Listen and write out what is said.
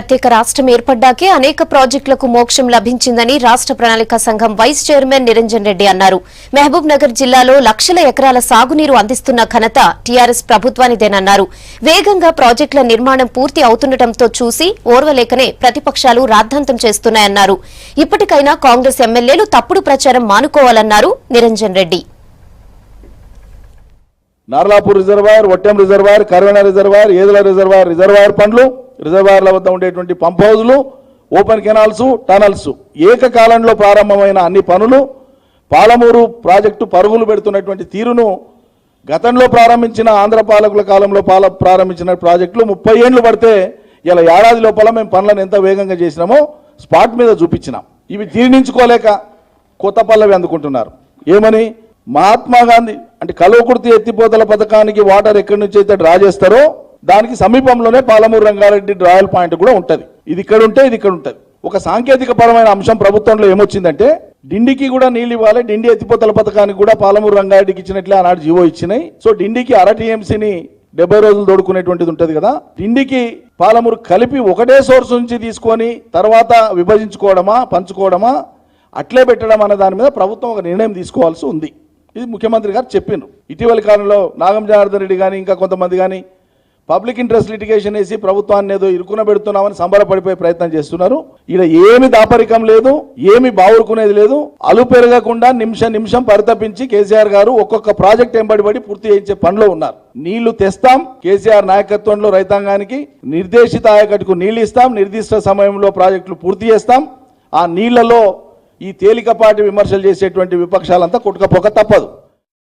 ప్రత్యేక రాష్ట్రం ఏర్పడ్డాకే అనేక ప్రాజెక్టులకు మోక్షం లభించిందని రాష్ట్ర ప్రణాళిక సంఘం వైస్ చైర్మన్ నిరంజన్ రెడ్డి అన్నారు. మహబూబ్ నగర్ జిల్లాలో లక్షల ఎకరాల సాగునీరు అందిస్తున్న ఘనత టీఆర్ఎస్ ప్రభుత్వానిదేనన్నారు. వేగంగా ప్రాజెక్టుల నిర్మాణం పూర్తి అవుతుండటంతో చూసి ఓర్వలేకనే ప్రతిపక్షాలు రాద్ధాంతం చేస్తున్నాయన్నారు. ఇప్పటికైనా కాంగ్రెస్ ఎమ్మెల్యేలు తప్పుడు ప్రచారం మానుకోవాలన్నారు Niranjan Reddy. Narlapur reservoir, Vattem reservoir, Karvena reservoir, Yedula reservoir పండ్లు, రిజర్వాయర్ల వద్ద ఉండేటువంటి పంప్ హౌజులు, ఓపెన్ కెనాల్స్, టనల్స్ ఏకకాలంలో ప్రారంభమైన అన్ని పనులు, పాలమూరు ప్రాజెక్టు పరుగులు పెడుతున్నటువంటి తీరును గతంలో ప్రారంభించిన ఆంధ్ర పాలకుల కాలంలో ప్రారంభించిన ప్రాజెక్టులు 30 ఏళ్లు పడితే ఇలా ఏడాది లోపల మేము పనులను ఎంత వేగంగా చేసినామో స్పాట్ మీద చూపించినాం. ఇవి జీర్ణించుకోలేక కొత్త పల్లవి అందుకుంటున్నారు. ఏమని? మహాత్మా గాంధీ అంటే కల్వకుర్తి ఎత్తిపోతల పథకానికి వాటర్ ఎక్కడి నుంచి అయితే డ్రా చేస్తారో దానికి సమీపంలోనే పాలమూరు రంగారెడ్డి డ్రాయల్ పాయింట్ కూడా ఉంటుంది. ఇది ఇక్కడ ఉంటే ఇది ఇక్కడ ఉంటుంది. ఒక సాంకేతిక పరమైన అంశం ప్రభుత్వంలో ఏమొచ్చిందంటే డిండికి కూడా నీళ్ళు ఇవ్వాలి. డిండి ఎత్తిపోతల పథకానికి కూడా పాలమూరు రంగారెడ్డికి ఇచ్చినట్లే ఆనాడు జీవో ఇచ్చినాయి. సో డిండికి అర టీఎంసీని 70 రోజులు దొడుకునేటువంటిది ఉంటుంది కదా. డిండికి పాలమూరు కలిపి ఒకటే సోర్స్ నుంచి తీసుకొని తర్వాత విభజించుకోవడమా పంచుకోవడమా అట్లే పెట్టడం అనే దాని మీద ప్రభుత్వం ఒక నిర్ణయం తీసుకోవాల్సి ఉంది. ఇది ముఖ్యమంత్రి గారు చెప్పిండ్రు. ఇటీవలి కాలంలో నాగం జనార్దన్ రెడ్డి కానీ ఇంకా కొంతమంది కానీ పబ్లిక్ ఇంట్రెస్ట్ లిటిగేషన్ వేసి ప్రభుత్వాన్ని ఏదో ఇరుకున పెడుతున్నామని సంబరపడిపోయే ప్రయత్నం చేస్తున్నారు. ఇలా ఏమి దాపరికం లేదు, ఏమి బావురుకునేది లేదు. అలు పెరగకుండా నిమిషం పరితపించి కేసీఆర్ గారు ఒక్కొక్క ప్రాజెక్ట్ ఎంబడిపడి పూర్తి చేయించే పనిలో ఉన్నారు. నీళ్లు తెస్తాం, కేసీఆర్ నాయకత్వంలో రైతాంగానికి నిర్దేశిత ఆయకట్టుకు నీళ్లు ఇస్తాం, నిర్దిష్ట సమయంలో ప్రాజెక్టులు పూర్తి చేస్తాం. ఆ నీళ్లలో ఈ తేలికపాటి విమర్శలు చేసేటువంటి విపక్షాలంతా కొట్టుకపోక తప్పదు.